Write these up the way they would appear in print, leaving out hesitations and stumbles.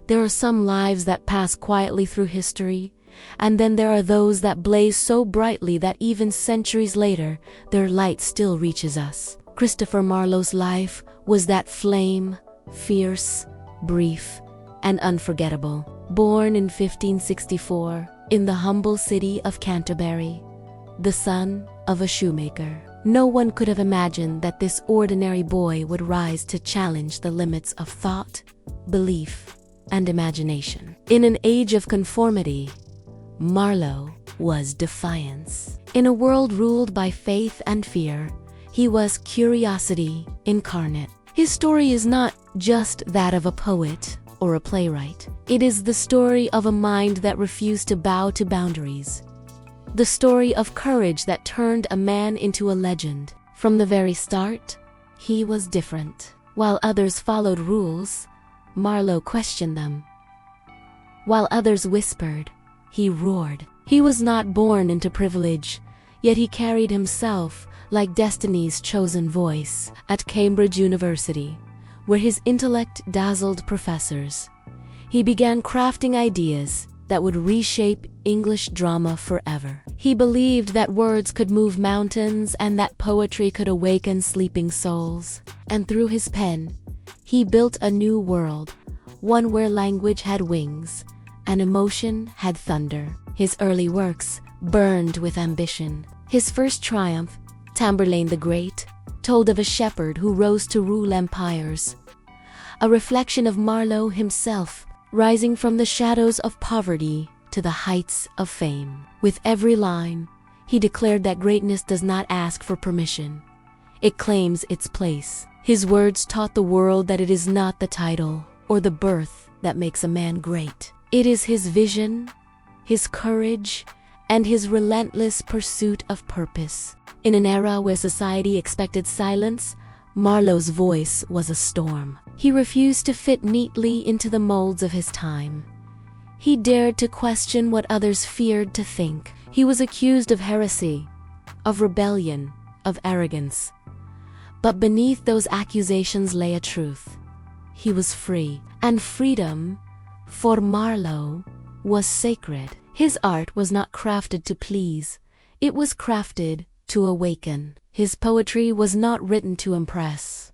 There are some lives that pass quietly through history, and then there are those that blaze so brightly that even centuries later, their light still reaches us. Christopher Marlowe's life was that flame, fierce, brief, and unforgettable. Born in 1564, in the humble city of Canterbury, the son of a shoemaker, no one could have imagined that this ordinary boy would rise to challenge the limits of thought, belief, and imagination. In an age of conformity, Marlowe was defiance. In a world ruled by faith and fear, he was curiosity incarnate. His story is not just that of a poet or a playwright. It is the story of a mind that refused to bow to boundaries. The story of courage that turned a man into a legend. From the very start, he was different. While others followed rules, Marlowe questioned them. While others whispered, he roared. He was not born into privilege, yet he carried himself like destiny's chosen voice. At Cambridge University, where his intellect dazzled professors, he began crafting ideas that would reshape English drama forever. He believed that words could move mountains and that poetry could awaken sleeping souls. And through his pen, he built a new world, one where language had wings and emotion had thunder. His early works burned with ambition. His first triumph, Tamburlaine the Great, told of a shepherd who rose to rule empires, a reflection of Marlowe himself, rising from the shadows of poverty to the heights of fame. With every line, he declared that greatness does not ask for permission. It claims its place. His words taught the world that it is not the title or the birth that makes a man great. It is his vision, his courage, and his relentless pursuit of purpose. In an era where society expected silence, Marlowe's voice was a storm. He refused to fit neatly into the molds of his time. He dared to question what others feared to think. He was accused of heresy, of rebellion, of arrogance. But beneath those accusations lay a truth. He was free, and freedom, for Marlowe, was sacred. His art was not crafted to please. It was crafted to awaken. His poetry was not written to impress.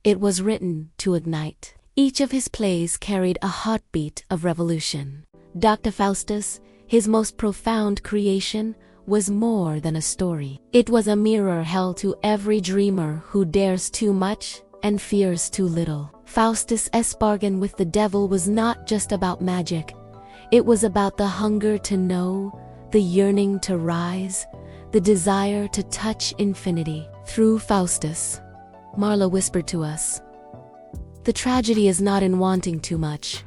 It was written to ignite. Each of his plays carried a heartbeat of revolution. Dr. Faustus, his most profound creation, was more than a story. It was a mirror held to every dreamer who dares too much and fears too little. Faustus' bargain with the devil was not just about magic. It was about the hunger to know, the yearning to rise, the desire to touch infinity. Through Faustus, Marlowe whispered to us, "The tragedy is not in wanting too much.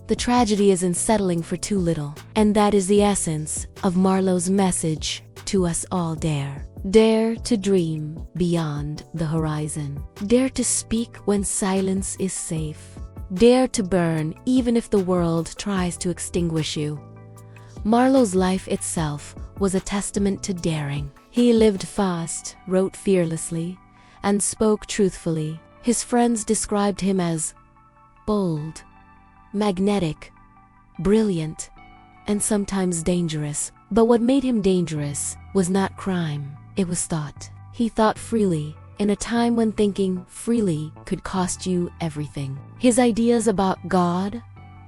The tragedy is in settling for too little." And that is the essence of Marlowe's message to us all. Dare to dream beyond the horizon. Dare to speak when silence is safe. Dare to burn even if the world tries to extinguish you. Marlowe's life itself was a testament to daring. He lived fast, wrote fearlessly, and spoke truthfully. His friends described him as bold, magnetic, brilliant, and sometimes dangerous. But what made him dangerous was not crime, it was thought. He thought freely, in a time when thinking freely could cost you everything. His ideas about God,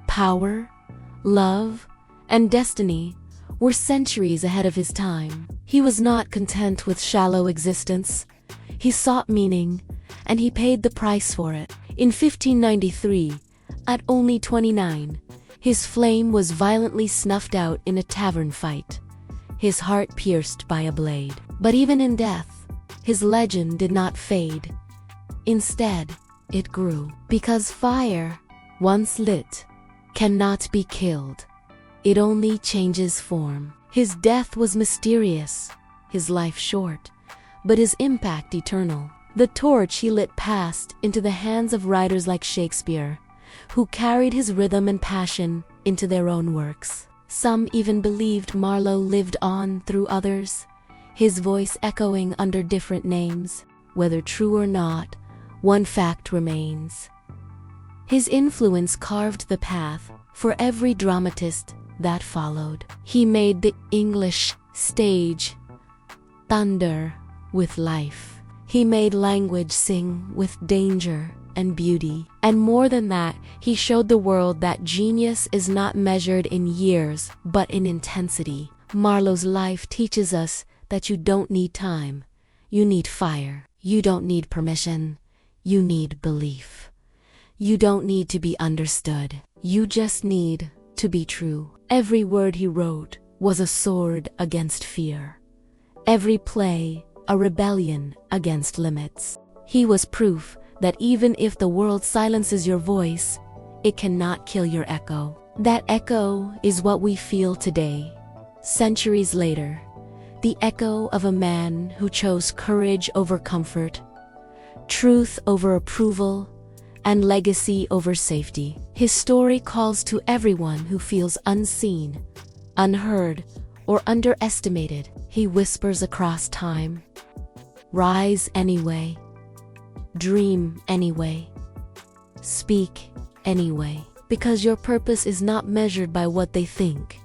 power, love, and destiny were centuries ahead of his time. He was not content with shallow existence. He sought meaning, and he paid the price for it. In 1593, at only 29, his flame was violently snuffed out in a tavern fight, his heart pierced by a blade. But even in death, his legend did not fade. Instead, it grew. Because fire, once lit, cannot be killed. It only changes form. His death was mysterious, his life short, but his impact eternal. The torch he lit passed into the hands of writers like Shakespeare, who carried his rhythm and passion into their own works. Some even believed Marlowe lived on through others, his voice echoing under different names. Whether true or not, one fact remains. His influence carved the path for every dramatist that followed. He made the English stage thunder with life. He made language sing with danger and beauty. And more than that, he showed the world that genius is not measured in years, but in intensity. Marlowe's life teaches us that you don't need time, you need fire. You don't need permission, you need belief. You don't need to be understood, you just need to be true. Every word he wrote was a sword against fear. Every play, a rebellion against limits. He was proof that even if the world silences your voice, it cannot kill your echo. That echo is what we feel today, centuries later. The echo of a man who chose courage over comfort, truth over approval, and legacy over safety. His story calls to everyone who feels unseen, unheard, or underestimated. He whispers across time, rise anyway, dream anyway, speak anyway, because your purpose is not measured by what they think.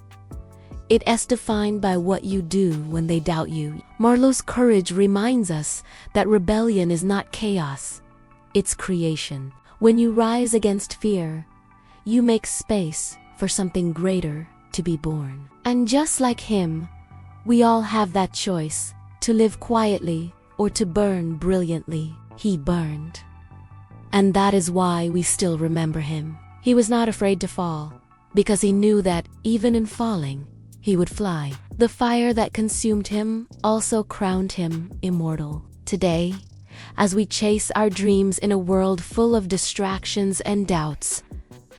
It is defined by what you do when they doubt you. Marlowe's courage reminds us that rebellion is not chaos, it's creation. When you rise against fear, you make space for something greater to be born. And just like him, we all have that choice, to live quietly or to burn brilliantly. He burned. And that is why we still remember him. He was not afraid to fall, because he knew that even in falling, he would fly. The fire that consumed him also crowned him immortal. Today, as we chase our dreams in a world full of distractions and doubts,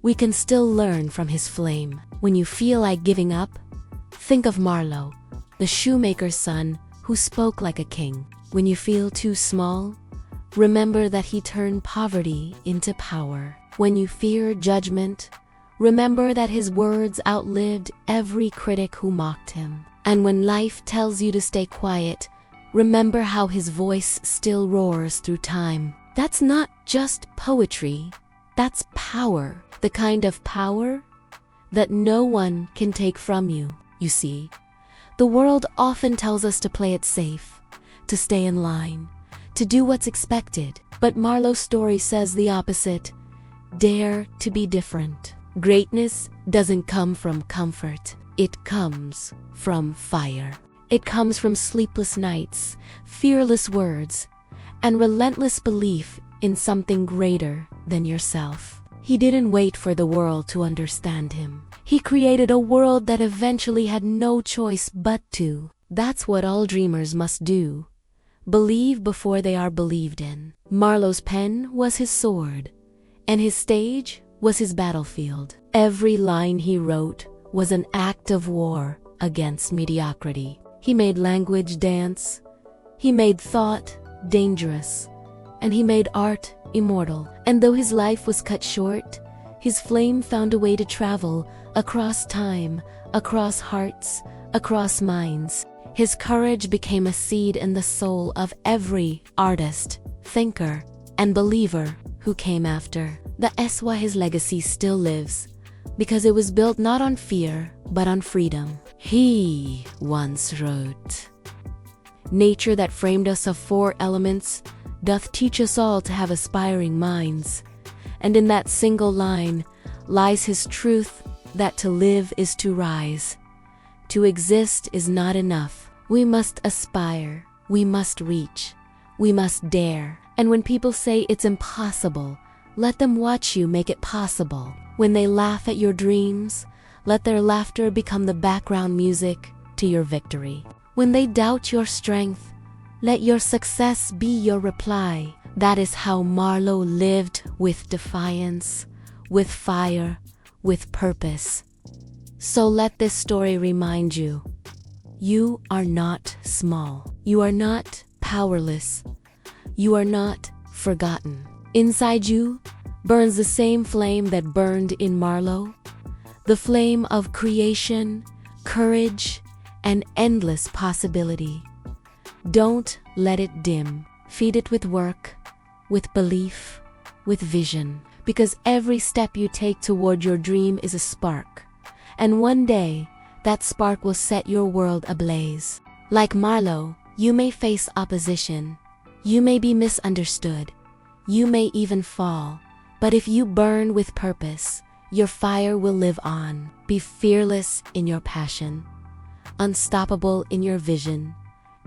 we can still learn from his flame. When you feel like giving up, think of Marlowe, the shoemaker's son who spoke like a king. When you feel too small, remember that he turned poverty into power. When you fear judgment, remember that his words outlived every critic who mocked him. And when life tells you to stay quiet, remember how his voice still roars through time. That's not just poetry, that's power. The kind of power that no one can take from you. You see, the world often tells us to play it safe, to stay in line, to do what's expected. But Marlowe's story says the opposite. Dare to be different. Greatness doesn't come from comfort. It comes from fire. It comes from sleepless nights, fearless words, and relentless belief in something greater than yourself. He didn't wait for the world to understand him. He created a world that eventually had no choice but to. That's what all dreamers must do. Believe before they are believed in. Marlowe's pen was his sword, and his stage was his battlefield. Every line he wrote was an act of war against mediocrity. He made language dance, he made thought dangerous, and he made art immortal. And though his life was cut short, his flame found a way to travel across time, across hearts, across minds. His courage became a seed in the soul of every artist, thinker, and believer who came after. That's why his legacy still lives, because it was built not on fear, but on freedom. He once wrote, "Nature that framed us of 4 elements doth teach us all to have aspiring minds. And in that single line lies his truth that to live is to rise. To exist is not enough. We must aspire, we must reach, we must dare. And when people say it's impossible, let them watch you make it possible. When they laugh at your dreams, let their laughter become the background music to your victory. When they doubt your strength, let your success be your reply." That is how Marlowe lived, with defiance, with fire, with purpose. So let this story remind you, you are not small. You are not powerless. You are not forgotten. Inside you burns the same flame that burned in Marlowe, the flame of creation, courage, and endless possibility. Don't let it dim. Feed it with work, with belief, with vision. because every step you take toward your dream is a spark. And one day, that spark will set your world ablaze. Like Marlowe, you may face opposition. You may be misunderstood. You may even fall. But if you burn with purpose, your fire will live on. Be fearless in your passion, unstoppable in your vision,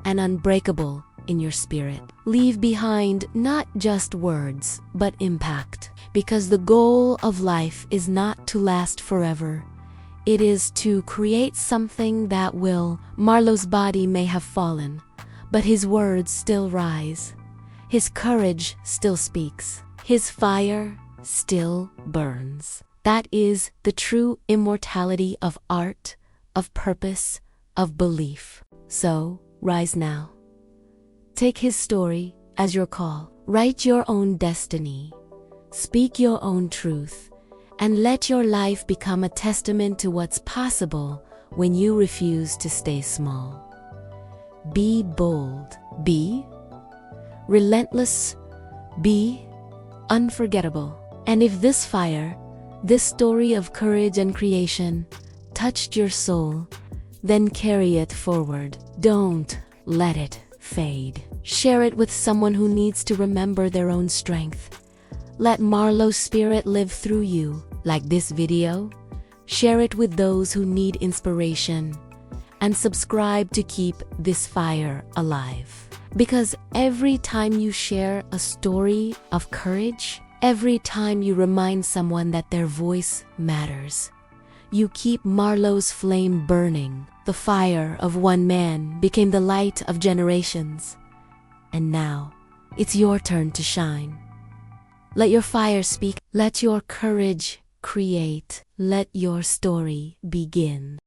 and unbreakable in your spirit. Leave behind not just words, but impact. Because the goal of life is not to last forever. It is to create something that will. Marlowe's body may have fallen, but his words still rise. His courage still speaks. His fire still burns. That is the true immortality of art, of purpose, of belief. So, rise now. Take his story as your call. Write your own destiny. Speak your own truth. And let your life become a testament to what's possible when you refuse to stay small. Be bold. Be relentless. Be unforgettable. And if this fire, this story of courage and creation, touched your soul, then carry it forward. Don't let it fade. Share it with someone who needs to remember their own strength. Let Marlowe's spirit live through you. Like this video, share it with those who need inspiration, and subscribe to keep this fire alive. Because every time you share a story of courage, every time you remind someone that their voice matters, you keep Marlowe's flame burning. The fire of one man became the light of generations. And now, it's your turn to shine. Let your fire speak. Let your courage create. Let your story begin.